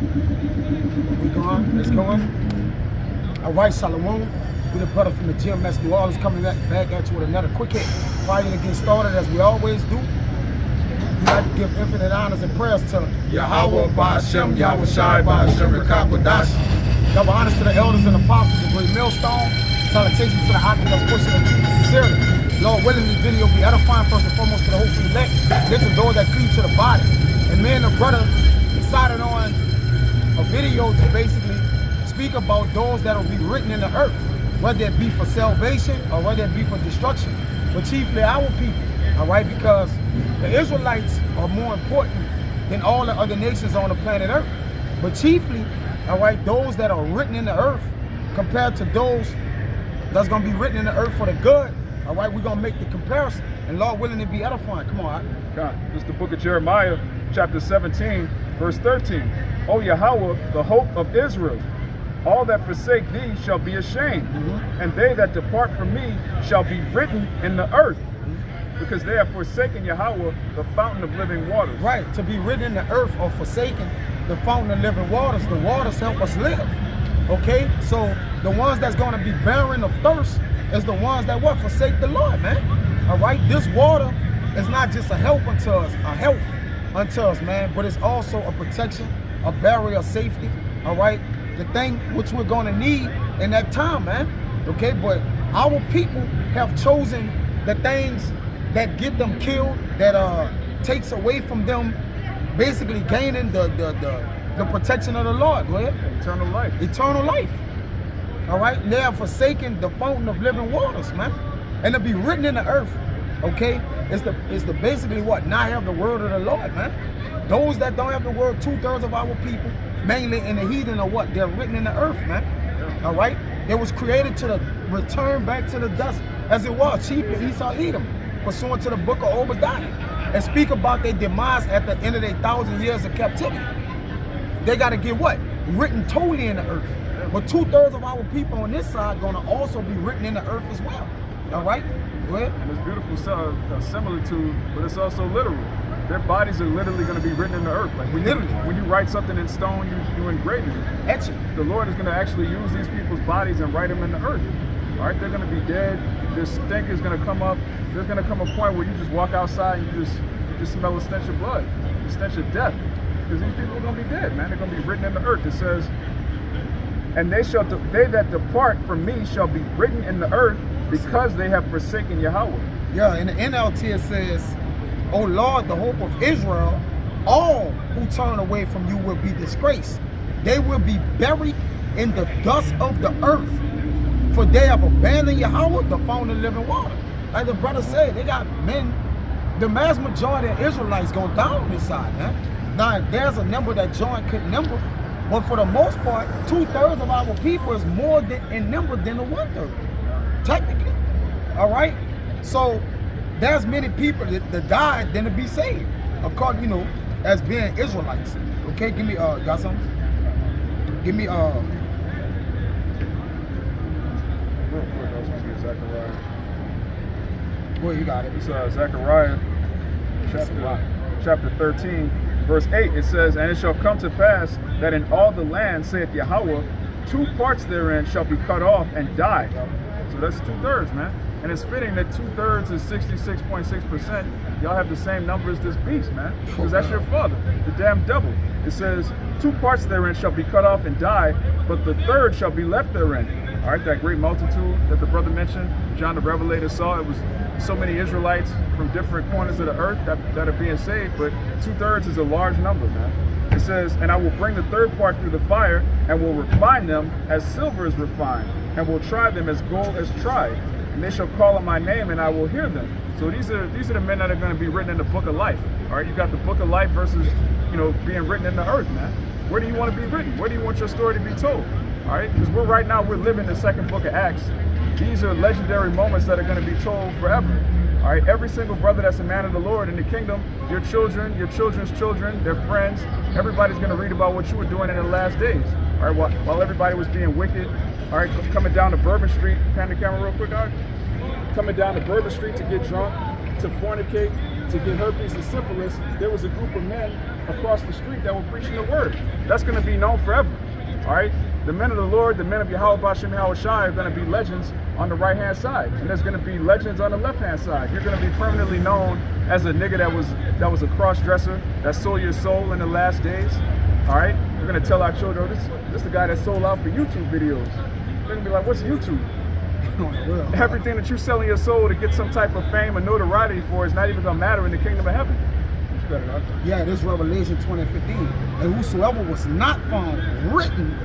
We going? Let's go. All right, Shalawam. We the brother from the gym, that's New Orleans, coming back at you with another quick hit. Prior to get started, as we always do, we like to give infinite honors and prayers to YAHAWAH, bahasham, YAHAWASHI, bahasham. Double honors to the elders and apostles of great Millstone. Salutations to the occupants pushing the truth sincerely. Lord willing, this video be edifying first and foremost to the hopeful elect. There's a door that cleave to the body. And me and the brother decided on a video to basically speak about those that will be written in the earth, whether it be for salvation or whether it be for destruction, but chiefly our people, all right? Because the Israelites are more important than all the other nations on the planet Earth. But chiefly, all right, those that are written in the earth compared to those that's going to be written in the earth for the good, all right, we're going to make the comparison. And Lord willing, it be edifying. Come on. God, this is the book of Jeremiah, chapter 17, verse 13. O YAHAWAH, the hope of Israel, all that forsake thee shall be ashamed, and they that depart from me shall be written in the earth, because they have forsaken YAHAWAH, the fountain of living waters. Right, to be written in the earth or forsaken the fountain of living waters. The waters help us live. Okay, so the ones that's going to be barren of thirst is the ones that what? Forsake the Lord, man. All right, this water is not just a help unto us, a help unto us, man, but it's also a protection, a barrier of safety. All right, the thing which we're going to need in that time, man. Okay, but our people have chosen the things that get them killed, that takes away from them basically gaining the protection of the Lord. Go ahead. Eternal life. Eternal life. All right, they have forsaken the fountain of living waters, man. And to be written in the earth, okay, is the basically what? Not have the word of the Lord, man. Those that don't have the word, 2/3 of our people, mainly in the heathen, are what? They're written in the earth, man. Yeah. All right, they was created to return back to the dust as it was, chiefly Esau, Edom, pursuant to the book of Obadiah, and speak about their demise at the end of their 1,000 years of captivity. They got to get what? Written totally in the earth. But 2/3 of our people on this side going to also be written in the earth as well. All right? Go ahead. And it's beautiful similitude, but it's also literal. Their bodies are literally going to be written in the earth. Like when you write something in stone, you engrave it. Etch it. The Lord is going to actually use these people's bodies and write them in the earth. All right? They're going to be dead. This stink is going to come up. There's going to come a point where you just walk outside and you just smell the stench of blood, the stench of death. Because these people are going to be dead, man. They're going to be written in the earth. It says, and they that depart from me shall be written in the earth, because they have forsaken YAHAWAH. Yeah, in the NLT it says, O Lord, the hope of Israel, all who turn away from you will be disgraced. They will be buried in the dust of the earth, for they have abandoned YAHAWAH, the fountain of living water. Like the brother said, they got men, the mass majority of Israelites going down on this side, man. Now, there's a number that John couldn't number, but for the most part, 2/3 of our people is more in number than the 1/3, technically. All right? So, there's many people that died than to be saved, according, as being Israelites. Okay, give me, got something? Give me, real quick, I was going to get Zechariah. Well, you got it. It's Zechariah, chapter 13. Verse 8, it says, and it shall come to pass that in all the land, saith YAHAWAH, 2 parts therein shall be cut off and die. So that's 2/3, man. And it's fitting that 2/3 is 66.6%. Y'all have the same number as this beast, man. Because that's your father, the damn devil. It says, 2 parts therein shall be cut off and die, but the third shall be left therein. All right, that great multitude that the brother mentioned, John the Revelator saw, it was so many Israelites from different corners of the earth that are being saved, but 2/3 is a large number, man. It says, and I will bring the third part through the fire, and will refine them as silver is refined, and will try them as gold is tried. And they shall call on my name, and I will hear them. So these are the men that are going to be written in the book of life. All right, you got the book of life versus, being written in the earth, man. Where do you want to be written? Where do you want your story to be told? All right, because right now we're living the second book of Acts. These are legendary moments that are going to be told forever. All right, every single brother that's a man of the Lord in the kingdom, your children, your children's children, their friends, everybody's going to read about what you were doing in the last days. All right, while everybody was being wicked. All right, coming down to Bourbon Street, pan the camera real quick, all right? Coming down to Bourbon Street to get drunk, to fornicate, to get herpes and syphilis, there was a group of men across the street that were preaching the word. That's going to be known forever. All right? The men of the Lord, the men of YAHAWAH, bahasham, YAHAWASHI are going to be legends on the right-hand side. And there's going to be legends on the left-hand side. You're going to be permanently known as a nigga that was a cross-dresser, that sold your soul in the last days. All right? We're going to tell our children, this is the guy that sold out for YouTube videos. They're going to be like, what's YouTube? Everything that you're selling your soul to get some type of fame and notoriety for is not even going to matter in the kingdom of heaven. Yeah, this Revelation 20:15. And whosoever was not found written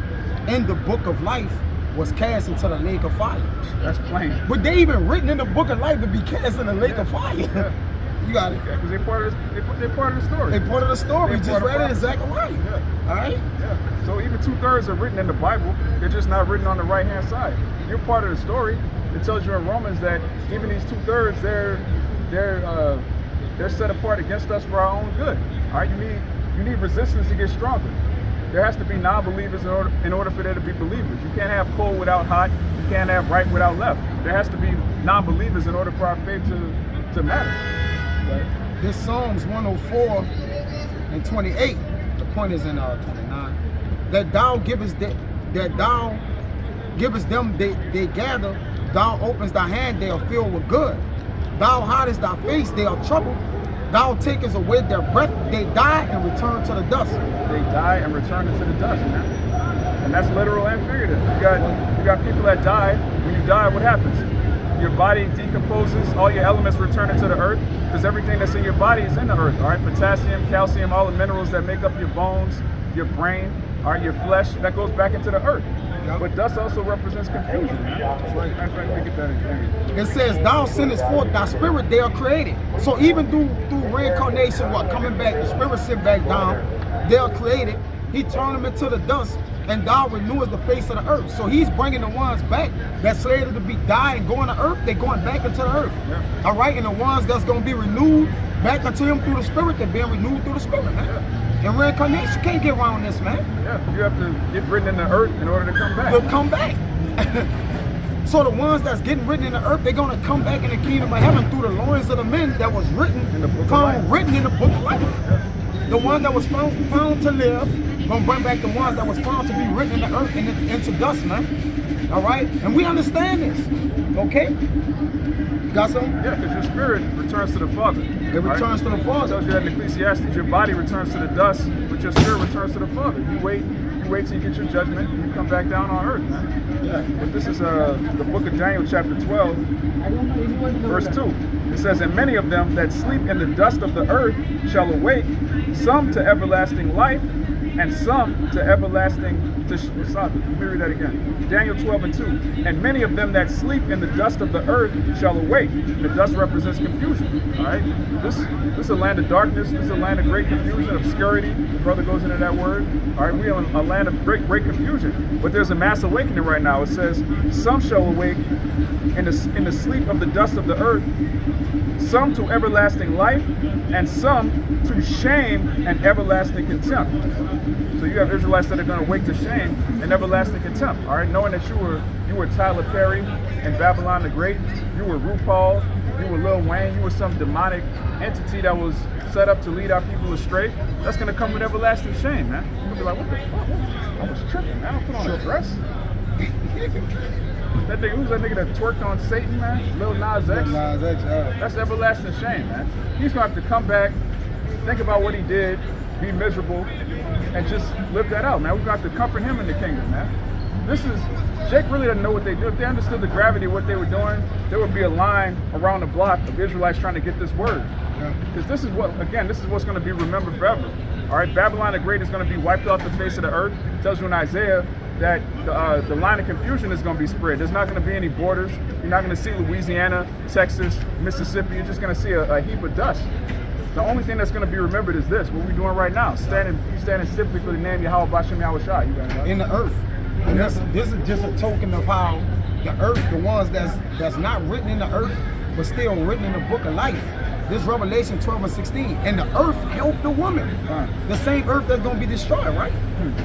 in the book of life was cast into the lake of fire. That's plain. But they even written in the book of life to be cast in the lake of fire. Yeah. You got it. Because they're part of the story. They're part of the story. We just read it in Zechariah. Yeah. All right? Yeah. So even 2/3 are written in the Bible. They're just not written on the right-hand side. You're part of the story. It tells you in Romans that even these 2/3, they're set apart against us for our own good. All right? You need resistance to get stronger. There has to be non-believers in order for there to be believers. You can't have cold without hot. You can't have right without left. There has to be non-believers in order for our faith to matter. Right? This Psalms 104 and 28. The point is in 29. That thou givest them they gather. Thou opens thy hand, they are filled with good. Thou hidest thy face, they are troubled. Thou takest away their breath, they die and return to the dust. They die and return into the dust, man. And that's literal and figurative. You got people that die. When you die, what happens? Your body decomposes, all your elements return into the earth, because everything that's in your body is in the earth. All right, potassium, calcium, all the minerals that make up your bones, your brain, all right, your flesh, that goes back into the earth. But dust also represents confusion. It says, thou sendest forth thy spirit, they are created. So even through reincarnation, coming back, the spirit sit back down, they are created. He turned them into the dust, and thou renewest the face of the earth. So he's bringing the ones back that's slated to be dying, going to earth, they're going back into the earth. Yeah. All right, and the ones that's going to be renewed back unto him through the spirit, they're being renewed through the spirit, man. Yeah. And reincarnation, you can't get around this, man. Yeah, you have to get written in the earth in order to come back. To come back. So the ones that's getting written in the earth, they're going to come back in the kingdom of heaven through the loins of the men that was written in the book of life. Written in the book of life. Yeah. The one that was found to live, gonna bring back the ones that was found to be written in the earth and into dust, man. All right? And we understand this. Okay? Got something? Yeah, because your spirit returns to the Father. It returns to the Father. It tells you that in Ecclesiastes, your body returns to the dust, but your spirit returns to the Father. You wait till you get your judgment, and you come back down on earth, man. Yeah. But this is the book of Daniel, chapter 12, verse 2. It says, and many of them that sleep in the dust of the earth shall awake, some to everlasting life, and some to everlasting let me read that again. Daniel 12 and 2. And many of them that sleep in the dust of the earth shall awake. The dust represents confusion. All right. This is a land of darkness. This is a land of great confusion, obscurity. The brother goes into that word. All right. We are a land of great confusion. But there's a mass awakening right now. It says, some shall awake in the sleep of the dust of the earth, some to everlasting life, and some to shame and everlasting contempt. So you have Israelites that are going to wake to shame and everlasting contempt. All right, knowing that you were Tyler Perry and Babylon the Great, you were RuPaul, you were Lil Wayne, you were some demonic entity that was set up to lead our people astray. That's going to come with everlasting shame, man. You'll be like, what the fuck? I was tripping, man. I don't put on a dress. That nigga, who's that nigga that twerked on Satan, man? Lil Nas X. That's everlasting shame, man. He's going to have to come back, think about what he did, be miserable, and just live that out, man. We've got to comfort him in the kingdom, man. Jake really doesn't know what they do. If they understood the gravity of what they were doing, there would be a line around the block of Israelites trying to get this word. Because this is what's going to be remembered forever. All right, Babylon the Great is going to be wiped off the face of the earth. It tells you in Isaiah that the line of confusion is going to be spread. There's not going to be any borders. You're not going to see Louisiana, Texas, Mississippi. You're just going to see a heap of dust. The only thing that's going to be remembered is this, what we're doing right now, standing stiffly for the name YAHAWAH, bahasham, YAHAWASHI. You got it, right? In the earth. And this is just a token of how the earth, the ones that's not written in the earth, but still written in the book of life. This Revelation 12 and 16. And the earth helped the woman. The same earth that's going to be destroyed, right?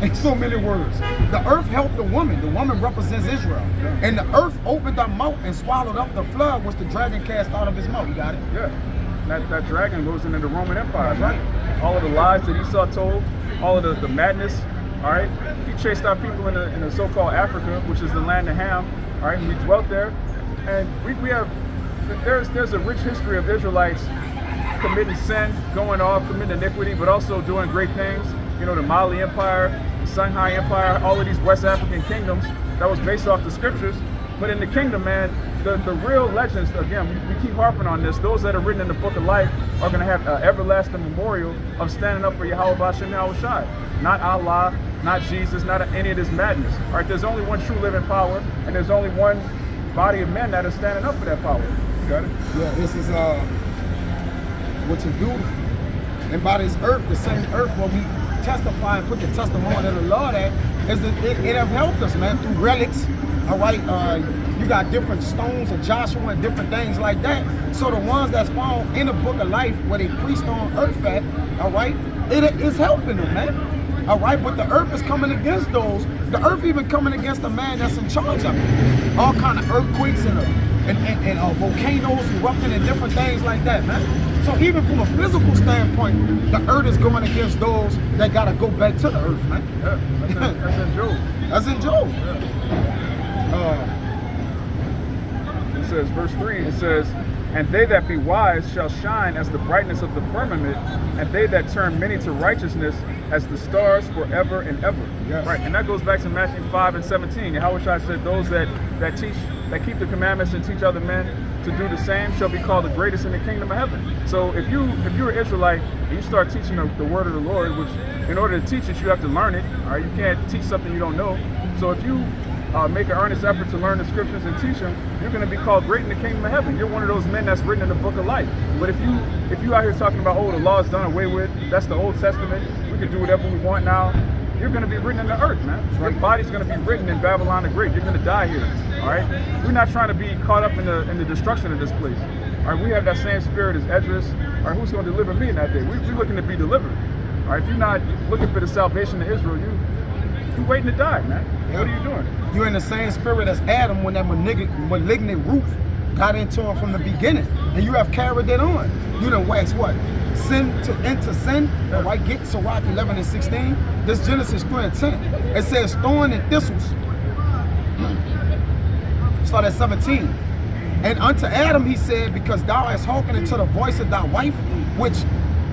In so many words. The earth helped the woman. The woman represents Israel. And the earth opened her mouth and swallowed up the flood which the dragon cast out of his mouth. You got it? Yeah. that dragon goes into the Roman Empire, right? All of the lies that Esau told, all of the madness, all right? He chased our people in the so-called Africa, which is the land of Ham, all right? And we dwelt there. And there's a rich history of Israelites committing sin, going off, committing iniquity, but also doing great things. You know, the Mali Empire, the Songhai Empire, all of these West African kingdoms that was based off the scriptures. But in the kingdom, man, the real legends, again, we keep harping on this, those that are written in the book of life are going to have an everlasting memorial of standing up for YAHAWAH, bahasham, YAHAWASHI. Not Allah, not Jesus, not any of this madness. All right, there's only one true living power, and there's only one body of men that are standing up for that power. You got it? Yeah, this is which is beautiful. And by this earth, the same earth where we testify and put the testimony of the Lord at, it have helped us, man, through relics. All right, you got different stones of Joshua and different things like that. So the ones that's found in the book of life where they preached on earth at, all right, it is helping them, man. All right, but the earth is coming against those. The earth even coming against the man that's in charge of it. All kind of earthquakes and volcanoes erupting and different things like that, man. So even from a physical standpoint, the earth is going against those that got to go back to the earth, man. Yeah, that's in Job. That's in Job. Yeah. It says, verse 3, it says, and they that be wise shall shine as the brightness of the firmament, and they that turn many to righteousness as the stars forever and ever. Yes. Right, and that goes back to Matthew 5:17. YAHAWASHI said, those that keep the commandments and teach other men to do the same shall be called the greatest in the kingdom of heaven. So if you're an Israelite and you start teaching the word of the Lord, which in order to teach it, you have to learn it. All right, you can't teach something you don't know. So if you make an earnest effort to learn the scriptures and teach them, you're going to be called great in the kingdom of heaven. You're one of those men that's written in the book of life. But if you out here talking about, oh, the law is done away with, that's the Old Testament, we can do whatever we want now, you're going to be written in the earth, man. Your body's going to be written in Babylon the Great. You're going to die here, all right? We're not trying to be caught up in the destruction of this place. All right, we have that same spirit as Esdras. All right, who's going to deliver me in that day? We're looking to be delivered. All right, if you're not looking for the salvation of Israel, you're waiting to die, man. Yeah. What are you doing? You're in the same spirit as Adam when that malignant root got into him from the beginning, and you have carried it on. You done waxed what? Sin into sin. Yeah. All right, get Sirach 11 and 16. This Genesis 3 and 10. It says thorn and thistles. Start at 17. And unto Adam he said, because thou hast hearkened to the voice of thy wife, which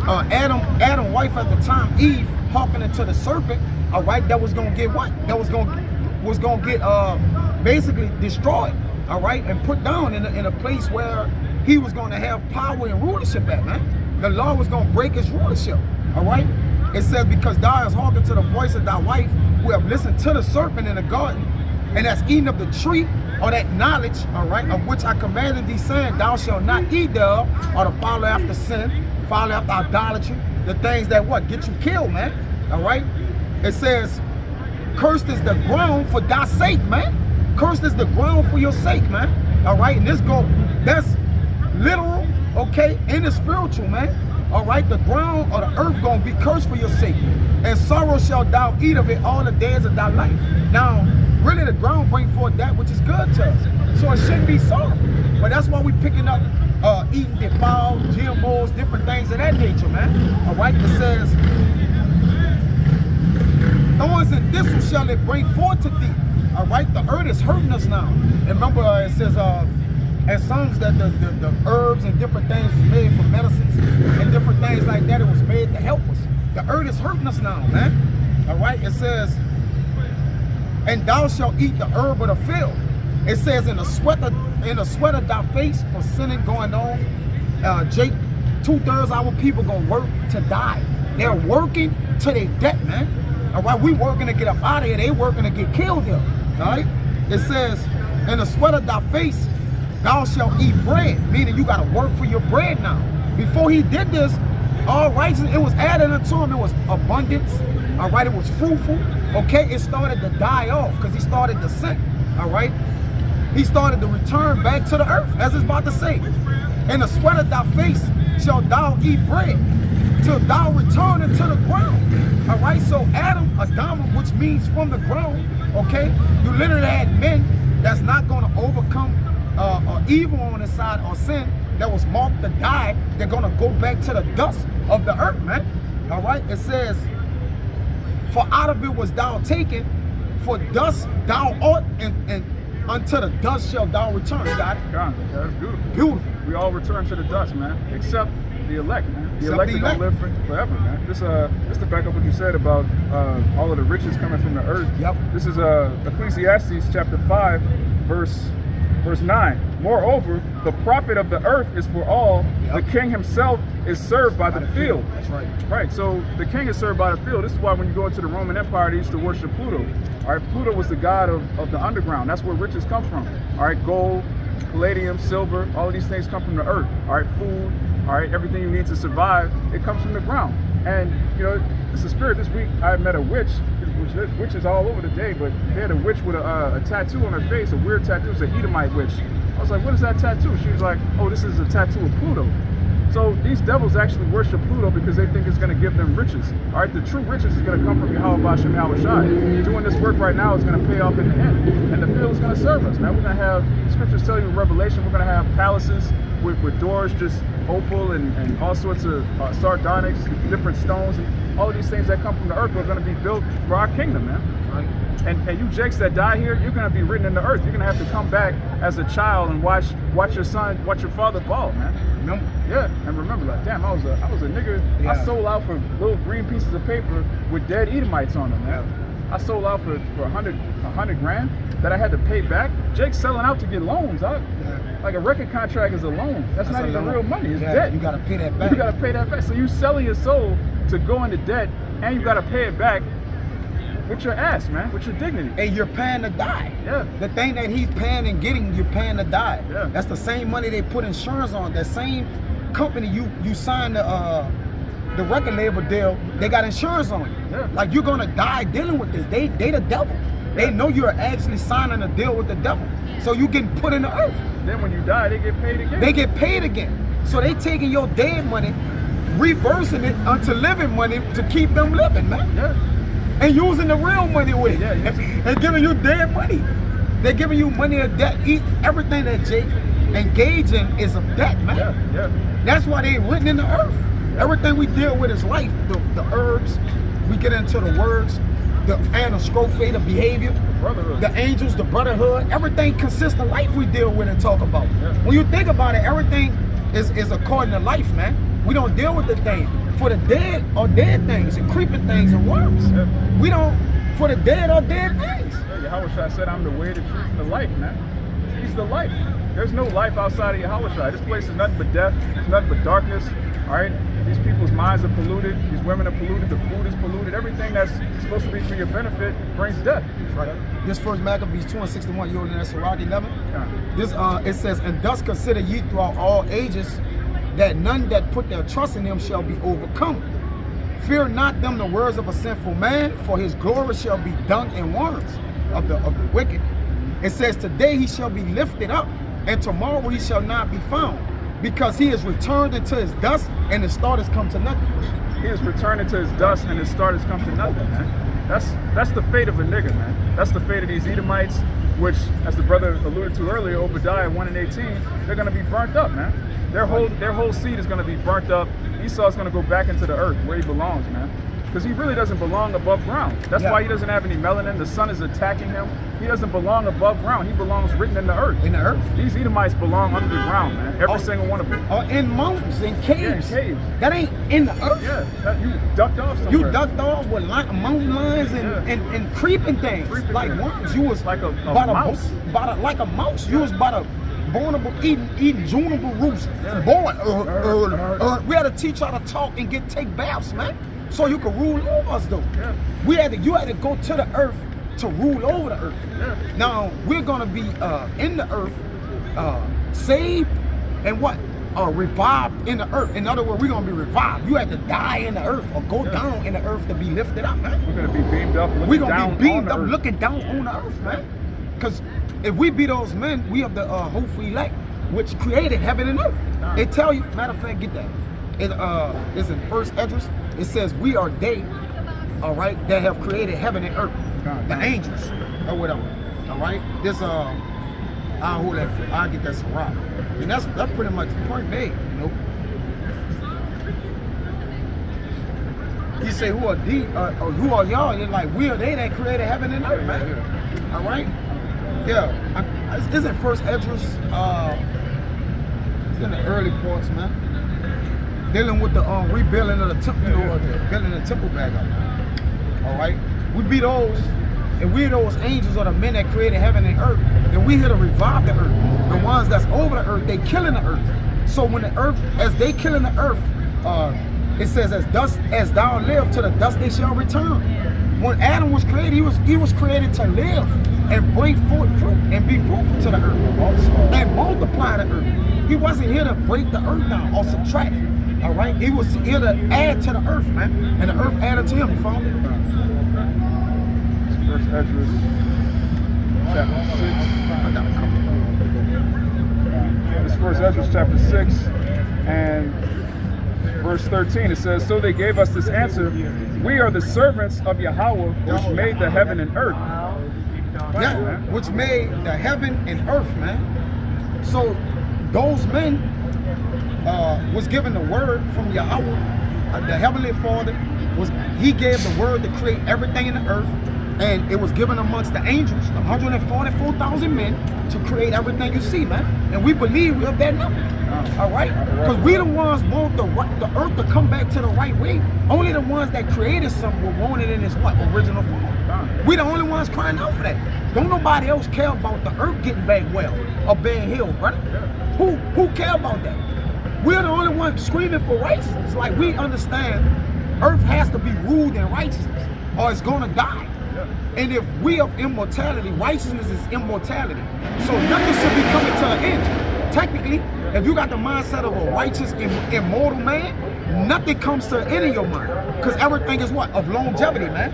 Adam's wife at the time, Eve, hearkened to the serpent. All right, that was gonna get what? That was gonna get basically destroyed. All right, and put down in a place where he was gonna have power and rulership at, man. The law was gonna break his rulership. All right, it says, because thou hast hearkened to the voice of thy wife, who have listened to the serpent in the garden, and has eaten of the tree or that knowledge, all right, of which I commanded thee, saying, thou shalt not eat thereof, or to follow after sin, follow after idolatry, the things that what get you killed, man. All right. It says, cursed is the ground for thy sake, man. Cursed is the ground for your sake, man. All right, and that's literal, okay, and the spiritual, man. All right, the ground or the earth gonna be cursed for your sake, and sorrow shalt thou eat of it all the days of thy life. Now, really, the ground bring forth that which is good to us, so it shouldn't be sorrowful. But that's why we picking up, eating defiled GMOs, different things of that nature, man. All right, it says, thorns and thistles shall it bring forth to thee. All right, the earth is hurting us now. And remember, it says in songs that the herbs and different things was made for medicines and different things like that. It was made to help us. The earth is hurting us now, man. All right, it says, and thou shalt eat the herb of the field. It says, in the sweat of thy face for sinning going on. Jake, 2/3 our people gonna work to die. They're working to their death, man. All right, we working to get up out of here. They working to get killed here. All right, it says, in the sweat of thy face, thou shalt eat bread, meaning you got to work for your bread now. Before he did this, all righteousness, it was added unto him. It was abundance. All right, it was fruitful. Okay, it started to die off because he started to sin. All right, he started to return back to the earth, as it's about to say. In the sweat of thy face shalt thou eat bread, till thou return into the ground. All right, so Adam, which means from the ground, okay? You literally had men that's not going to overcome evil on his side or sin, that was marked to die, they're gonna go back to the dust of the earth, man. All right, it says, for out of it was thou taken, for dust thou art, and unto the dust shall thou return. You got it? God, that's beautiful. Beautiful. We all return to the dust, man, except the elect, man. The Except elect the are gonna live forever, man. This to back up what you said about all of the riches coming from the earth. Yep. This is Ecclesiastes chapter 5, verse 9. Moreover, the profit of the earth is for all. Yep. The king himself is served by the field. That's right. Right, so the king is served by the field. This is why when you go into the Roman Empire, they used to worship Pluto. All right, Pluto was the god of the underground. That's where riches come from. All right, gold, palladium, silver, all of these things come from the earth. All right, food, all right, everything you need to survive, it comes from the ground. And, you know, it's a spirit. This week I met a witch, which there's witches all over today, but they had a witch with a tattoo on her face, a weird tattoo. It was an Edomite witch. I was like, what is that tattoo? She was like, oh, this is a tattoo of Pluto. So these devils actually worship Pluto because they think it's going to give them riches. All right, the true riches is going to come from YAHAWASHI, YAHAWASHI. Doing this work right now is going to pay off in the end. And the field is going to serve us. Now we're going to have, scriptures tell you in Revelation, we're going to have palaces with doors, just opal and all sorts of sardonyx, different stones. And all of these things that come from the earth are going to be built for our kingdom, man. Right. And you jakes that die here, you're going to be written in the earth. You're going to have to come back as a child and watch your father ball, man. Remember? Yeah, and remember, like, damn, I was a nigga. Yeah. I sold out for little green pieces of paper with dead Edomites on them, man. Yeah. I sold out for 100 grand that I had to pay back. Jake's selling out to get loans, dog. Yeah. Like a record contract is a loan. That's not a even loan. real money. It's Yeah, debt. you gotta pay that back. You gotta pay that back. So you selling your soul to go into debt, and you gotta pay it back with your ass, man, with your dignity. And you're paying to die. Yeah. The thing that he's paying and getting, you're paying to die. Yeah. That's the same money they put insurance on. That same company you signed the record label deal, they got insurance on you. Yeah. Like, you're gonna die dealing with this. They the devil. They know you're actually signing a deal with the devil. So you getting put in the earth. Then when you die, they get paid again. They get paid again. So they taking your dead money, reversing it onto living money to keep them living, man. Yeah. And using the real money with it. Yeah, and giving you dead money. They're giving you money of debt. Everything that Jake engage in is of debt, man. Yeah, yeah. That's why they written in the earth. Everything we deal with is life. The herbs, we get into the words, the anastrophe, the behavior, Brotherhood. the angels, the brotherhood. Everything consists of life we deal with and talk about. Yeah. When you think about it, everything is according to life, man. We don't deal with the thing. For the dead are dead things and creeping things and worms. Yeah. We don't, for the dead are dead things. Yeah, Yahawashi said, I'm the way, the truth, and the life, man. He's the life. There's no life outside of Yahawashi. This place is nothing but death. It's nothing but darkness. All right? These people's minds are polluted. These women are polluted. The food is polluted. Everything that's supposed to be for your benefit brings death. Right. This first Maccabees 2:61, you're in that Sirach 11. Yeah. This it says, and thus consider ye throughout all ages that none that put their trust in him shall be overcome. Fear not them the words of a sinful man, for his glory shall be dung and worms of the wicked. It says, today he shall be lifted up, and tomorrow he shall not be found, because he is returned into his dust, and his start has come to nothing. He is returned into his dust, and his start has come to nothing, man. That's the fate of a nigga, man. That's the fate of these Edomites, which, as the brother alluded to earlier, Obadiah 1:18, they're gonna be burnt up, man. Their whole seed is gonna be burnt up. Esau's gonna go back into the earth where he belongs, man. Because he really doesn't belong above ground. That's why he doesn't have any melanin. The sun is attacking him. He doesn't belong above ground. He belongs written in the earth. In the earth. These Edomites belong under the ground, man. Every single one of them. Or in mountains, in caves. Yeah, in caves. That ain't in the earth. Yeah, you ducked off somewhere. You ducked off with mountain lions and creeping things. Creeping like things. worms. You was like a mouse. Like a mouse. You was about a vulnerable eating juniper roots. Yeah. Boy, we had to teach how to talk and take baths, man. So you could rule over us, though. Yeah. You had to go to the earth to rule over the earth. Yeah. Now we're gonna be in the earth, saved and what? Revived in the earth. In other words, we're gonna be revived. You had to die in the earth or go down in the earth to be lifted up, man. We're gonna be beamed up, looking We're gonna down be beamed on the up, earth. looking down on the earth, man. Because if we be those men, we have the hopeful elect, which created heaven and earth. It tell you, matter of fact, get that. It's in First Esdras. It says we are they, all right, that have created heaven and earth, the angels or whatever. All right. This I'll get that Sarah. And that's pretty much the point made, you know. He say, who are who are y'all? They're like, we are they that created heaven and earth, man. Yeah. All right? Yeah. Isn't First Esdras in the early parts, man? Dealing with the rebuilding of the temple, you know, building the temple back up. All right? We be those, and we're those angels or the men that created heaven and earth. And we here to revive the earth. The ones that's over the earth, they killing the earth. So when the earth, as they killing the earth, it says, as thou live, to the dust they shall return. When Adam was created, he was created to live and bring forth fruit and be fruitful to the earth and multiply the earth. He wasn't here to break the earth down or subtract. All right, he was here to add to the earth, man, and the earth added to him. You follow me? First Esdras, chapter 6. This is First Esdras, chapter 6, and verse 13, it says, so they gave us this answer, we are the servants of Yahawah, which made the heaven and earth. Yeah, which made the heaven and earth, man. So those men was given the word from Yahawah, the Heavenly Father. He gave the word to create everything in the earth, and it was given amongst the angels, the 144,000 men, to create everything you see, man. And we believe we're that number. All right? Because we the ones want the earth to come back to the right way. Only the ones that created something will want it in its original form. We the only ones crying out for that. Don't nobody else care about the earth getting back well or being healed, brother. Who care about that? We're the only ones screaming for righteousness. Like, we understand earth has to be ruled in righteousness or it's gonna die. And if we of immortality, righteousness is immortality. So nothing should be coming to an end. Technically, if you got the mindset of a righteous, immortal man, nothing comes to an end in your mind. Because everything is what? Of longevity, man.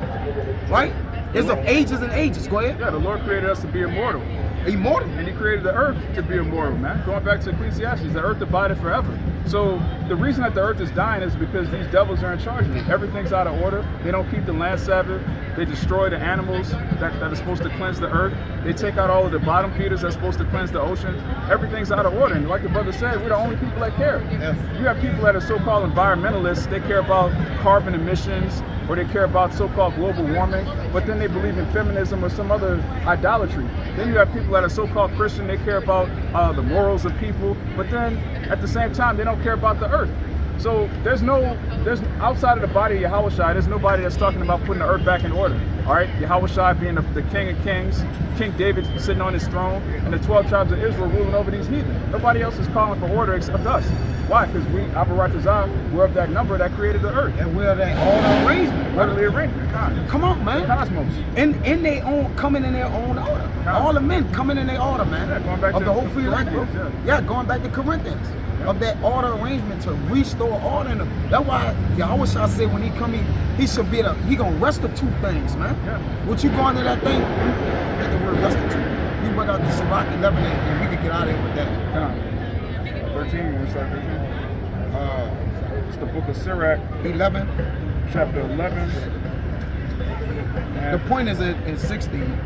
Right? It's of ages and ages. Go ahead. Yeah, the Lord created us to be immortal. Immortal. And he created the earth to be immortal, man. Going back to Ecclesiastes, the earth abideth forever. So the reason that the earth is dying is because these devils are in charge of it. Everything's out of order. They don't keep the land Sabbath. They destroy the animals that are supposed to cleanse the earth. They take out all of the bottom feeders that's supposed to cleanse the ocean. Everything's out of order. And like the brother said, we're the only people that care. Yeah. You have people that are so-called environmentalists. They care about carbon emissions, or they care about so-called global warming, but then they believe in feminism or some other idolatry. Then you have people that are so-called Christian. They care about the morals of people, but then at the same time, they don't care about the earth. So there's outside of the body of YAHAWASHI, there's nobody that's talking about putting the earth back in order. All right, YAHAWASHI being the King of Kings, King David sitting on his throne, and the 12 tribes of Israel ruling over these heathen. Nobody else is calling for order except us. Why? Because we, Abaratazah, we're of that number that created the earth. And we're that order arrangement. Orderly arrangement. Come on, man. Cosmos. In their own, coming in their own order. All the men coming in their order, man. Yeah, going back of to the whole free life, bro. Yeah, going back to Corinthians. Of that order arrangement to restore order in them. That's why YAHAWASHI said when he come in, he should be he gonna restitute things, man. Yeah. What you going to that thing? Let the word restitute. You bring out the Sirach 11 and we can get out of here with that. 13, we start 13. It's the book of Sirach. 11. Chapter 11. The point is in 16.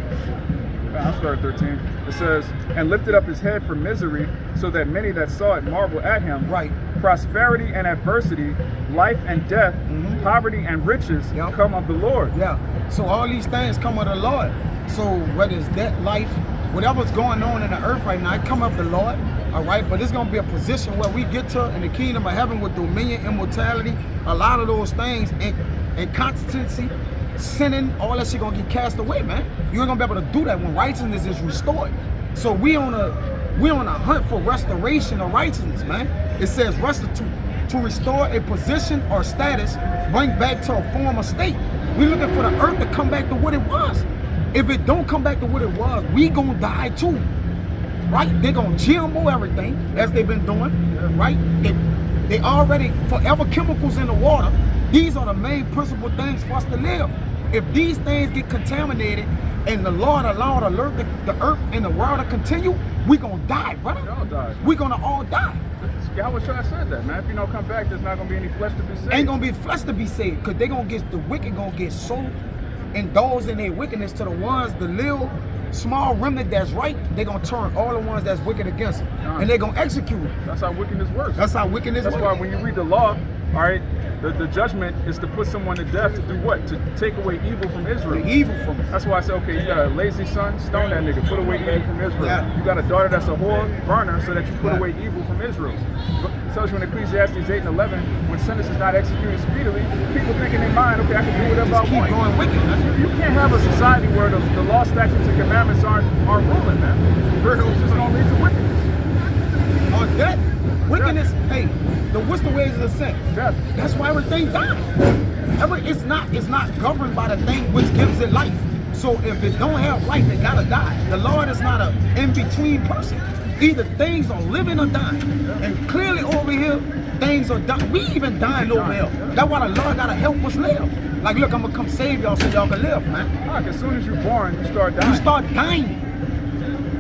I'll start at 13. It says, and lifted up his head for misery, so that many that saw it marvel at him. Right. Prosperity and adversity, life and death, poverty and riches come of the Lord. Yeah. So all these things come of the Lord. So whether it's death, life, whatever's going on in the earth right now, it come of the Lord. All right. But it's gonna be a position where we get to in the kingdom of heaven with dominion, immortality, a lot of those things, and constancy. Sinning, all that shit gonna get cast away, man. You ain't gonna be able to do that when righteousness is restored. So we on a hunt for restoration of righteousness, man. It says restitute, to restore a position or status, bring back to a former state. We looking for the earth to come back to what it was. If it don't come back to what it was, we gonna die too, right? They gonna GMO everything as they've been doing, right? They already forever chemicals in the water. These are the main principal things for us to live. If these things get contaminated and the Lord allowed the earth and the world to continue, we gonna die, brother. We all die. We gonna all die. YAHAWASHI said that, man. If you don't come back, there's not gonna be any flesh to be saved. Ain't gonna be flesh to be saved, because they gonna get the wicked gonna get so indulged in their wickedness to the ones, the little small remnant that's right, they're going to turn all the ones that's wicked against them. And they're going to execute them. That's how wickedness works. That's how wickedness works. That's why when you read the law, all right, the judgment is to put someone to death to do what? To take away evil from Israel. The evil from it. That's why I said, okay, you got a lazy son, stone that nigga, put away evil from Israel. Yeah. You got a daughter that's a whore, burn her so that you put away evil from Israel. It tells you in Ecclesiastes 8 and 11, when sentence is not executed speedily, people think in their mind, okay, I can do whatever I want. Keep going wicked, man. You can't have a society where the law, statutes, and commandments aren't ruling, man. It's just going to lead to wickedness. Or death. Wickedness, hey, what's the wages of sin? Death. That's why everything dies. It's not governed by the thing which gives it life. So if it don't have life, it gotta die. The Lord is not an in-between person. Either things are living or dying. And clearly over here, things are dying. We even dying over here. That's why the Lord gotta help us live. Like, look, I'm gonna come save y'all so y'all can live, man. Like, as soon as you're born, you start dying. You start dying.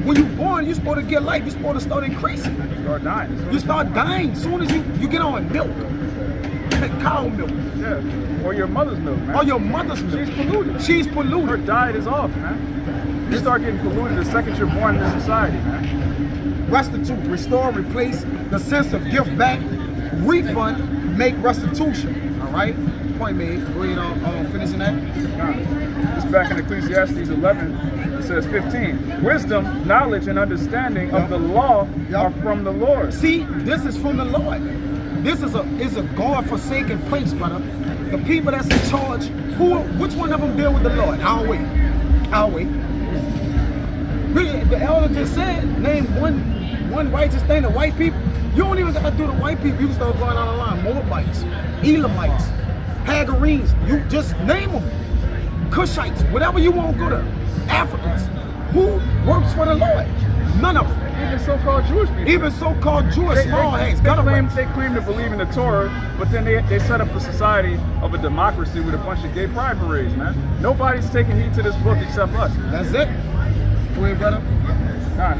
When you're born, you're supposed to get life. You're supposed to start increasing. You start dying. You start dying as soon as you get on milk. Cow milk. Yeah. Or your mother's milk, man. Or your mother's milk. She's polluted. She's polluted. Her diet is off, man. You start getting polluted the second you're born in this society, man. Restitute, restore, replace, the sense of give back, refund, make restitution. All right? Point made. Go ahead on finishing that. It's back in Ecclesiastes 11. It says 15. Wisdom, knowledge, and understanding of the law are from the Lord. See, this is from the Lord. This is a God-forsaken place, brother. The people that's in charge, which one of them deal with the Lord? I'll wait. The elder just said, name one righteous thing, the white people. You don't even got to do the white people. You can start going on the line. Moabites, Elamites, Hagarenes. You just name them. Cushites, whatever you want to go to. Africans. Who works for the Lord? None of them. Even so-called Jewish people. Even so-called Jewish small hands. They claim to believe in the Torah, but then they set up a society of a democracy with a bunch of gay pride parades, man. Nobody's taking heed to this book except us. That's it. Go ahead, brother.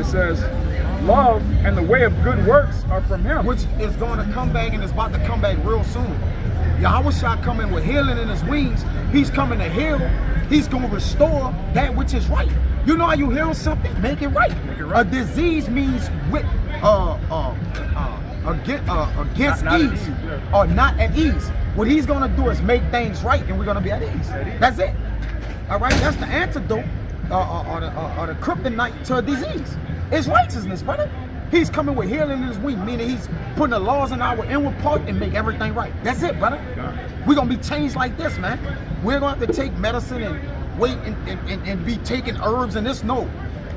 It says, love and the way of good works are from him. Which is going to come back and is about to come back real soon. YAHAWASHI coming with healing in his wings. He's coming to heal. He's going to restore that which is right. You know how you heal something? Make it right. A disease means with against ease or not at ease. What he's going to do is make things right, and we're going to be at ease. That's it. All right. That's the antidote or the kryptonite to a disease. It's righteousness, brother. He's coming with healing in his wing, meaning he's putting the laws in our inward part and make everything right. That's it, brother. We're going to be changed like this, man. We're going to have to take medicine and wait and be taking herbs and this. No.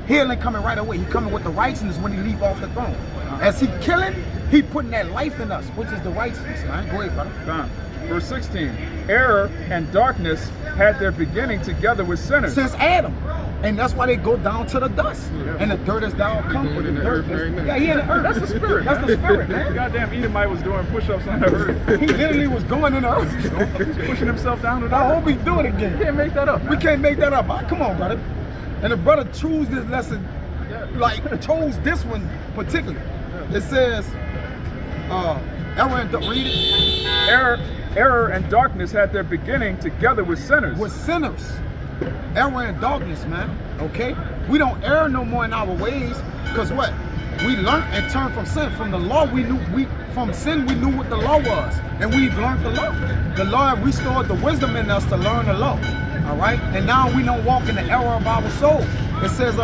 Healing coming right away. He coming with the righteousness when he leave off the throne. As he killing, he putting that life in us, which is the righteousness, man. Go ahead, brother. Verse 16. Error and darkness had their beginning together with sinners. Since Adam. And that's why they go down to the dust. And the dirt is down. He in the earth. That's the spirit. That's the spirit, man. The goddamn Edomite was doing push-ups on the earth. He literally was going in the earth. He's pushing himself down to the earth. I hope he do it again. You can't make that up, man. We can't make that up. Come on, brother. And the brother chose this lesson, chose this one particularly. It says, Error and darkness had their beginning together with sinners. With sinners. Error and darkness, man. Okay? We don't err no more in our ways, because what? We learned and turned from sin. From the law, from sin we knew what the law was. And we've learned the law. The Lord restored the wisdom in us to learn the law. All right? And now we don't walk in the error of our soul. It says,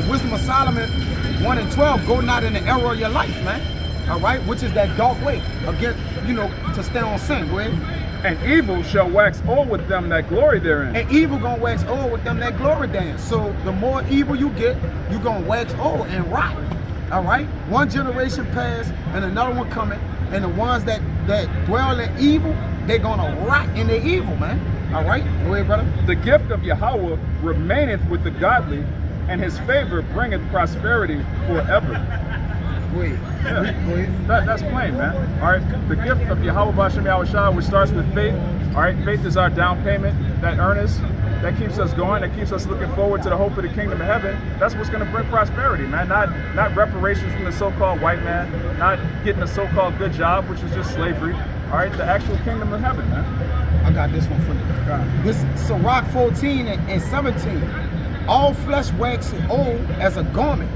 Wisdom of Solomon 1 and 12, go not in the error of your life, man. All right? Which is that dark way. Again, to stay on sin. Go ahead. And evil shall wax old with them that glory therein. And evil gonna wax old with them that glory therein. So the more evil you get, you gonna wax old and rot. All right? One generation pass and another one coming, and the ones that dwell in evil, they're gonna rot in their evil, man. All right? Go ahead, brother. The gift of Yahweh remaineth with the godly, and his favor bringeth prosperity forever. Wait. Yeah. That's plain, man. All right. The gift of Yahawah bahasham YAHAWASHI, which starts with faith. All right. Faith is our down payment, that earnest, that keeps us going, that keeps us looking forward to the hope of the kingdom of heaven. That's what's going to bring prosperity, man. Not reparations from the so-called white man, not getting a so-called good job, which is just slavery. All right. The actual kingdom of heaven, man. I got this one for you. This Sirach 14 and 17. all flesh waxes old as a garment.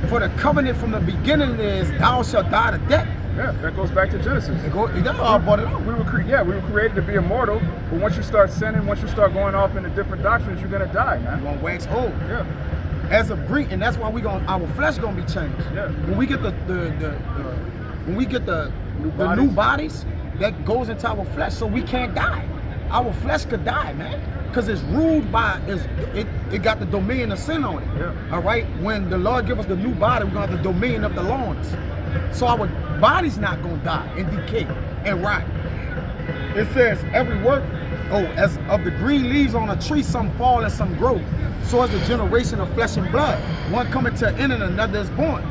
For the covenant from the beginning is, thou shalt die to death. Yeah, that goes back to Genesis. That's all I brought it up. We were created to be immortal, but once you start sinning, once you start going off into different doctrines, you're gonna die, man. You're gonna wax old. Yeah. As of Greek, and that's why our flesh gonna be changed. Yeah. When we get the new bodies, that goes into our flesh, so we can't die. Our flesh could die, man, because it's ruled by it got the dominion of sin on it. Yeah. All right. When the Lord give us the new body, we're gonna have the dominion of the law on us. So our body's not gonna die and decay and rot. It says every work, as of the green leaves on a tree, some fall and some grow. So is the generation of flesh and blood. One cometh to an end and another is born.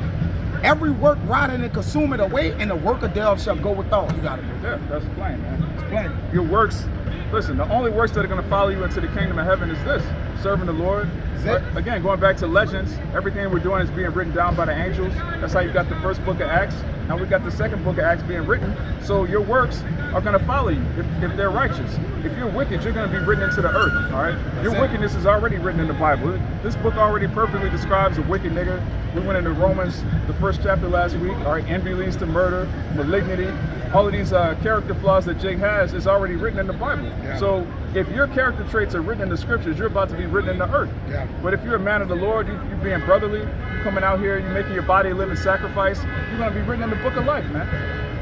Every work rotting and consuming away, and the work of thereof shall go without. You gotta do. Yeah, that's plain, man. It's plain. Your works, listen, the only works that are going to follow you into the kingdom of heaven is this: serving the Lord. It. Again, going back to legends, everything we're doing is being written down by the angels. That's how you got the first book of Acts. Now we got the second book of Acts being written. So your works are going to follow you if they're righteous. If you're wicked, you're going to be written into the earth. All right, your wickedness is already written in the Bible. This book already perfectly describes a wicked nigga. We went into Romans, the first chapter last week. All right, envy leads to murder, malignity. All of these character flaws that Jake has is already written in the Bible. Yeah. So if your character traits are written in the scriptures, you're about to be written in the earth. Yeah. But if you're a man of the Lord, you're being brotherly, you're coming out here, you're making your body a living sacrifice, you're going to be written in the book of life, man.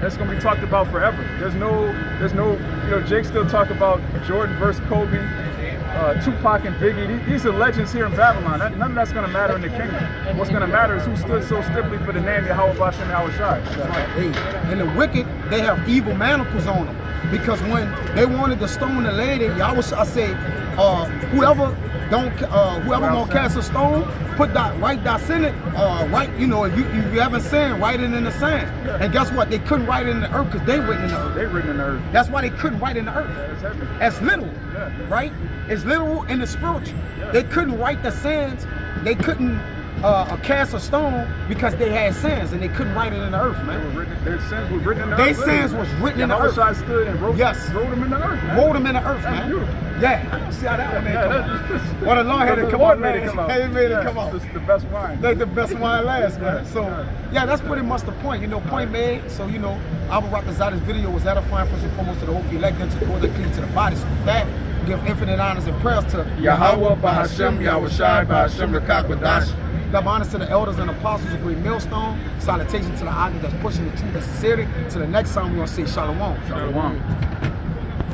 That's going to be talked about forever. There's no, Jake still talk about Jordan versus Kobe, Tupac and Biggie. These are legends here in Babylon. None of that's going to matter in the kingdom. What's going to matter is who stood so stiffly for the name YAHAWAH, bahasham, YAHAWASHI. And the wicked, they have evil manacles on them. Because when they wanted to stone the lady, I say, whoever gonna cast a stone, write that sin it, if you haven't sinned, write it in the sand. Yeah. And guess what? They couldn't write it in the earth because they written in the earth. They written in the earth. That's why they couldn't write in the earth. Yeah, as literal, right? It's literal and it's spiritual. Yeah. They couldn't write the sins. They couldn't cast a stone because they had sins and they couldn't write it in the earth, man. Their sins were written in the earth. Their sins was written in the earth. YAHAWASHI stood and wrote them in the earth, man. Wrote them in the earth, That's man. Beautiful. Yeah, see how that one made come out. Well, the Lord had it come out. He made it come out. It's the best wine. That's the best wine last, man. So, yeah, that's pretty much the point. Point made. So, Abu Rakazada's video was edifying first and foremost to the whole elect and to the door that clean to the body. So with that, give infinite honors and prayers to YAHAWAH, bahasham, YAHAWASHI, bahasham, Microchip. Double honors to the elders and apostles of great Millstone. Salutation to the audience that's pushing the truth and sincerity. Till the next time, we're going to say Shalawam. Shalawam.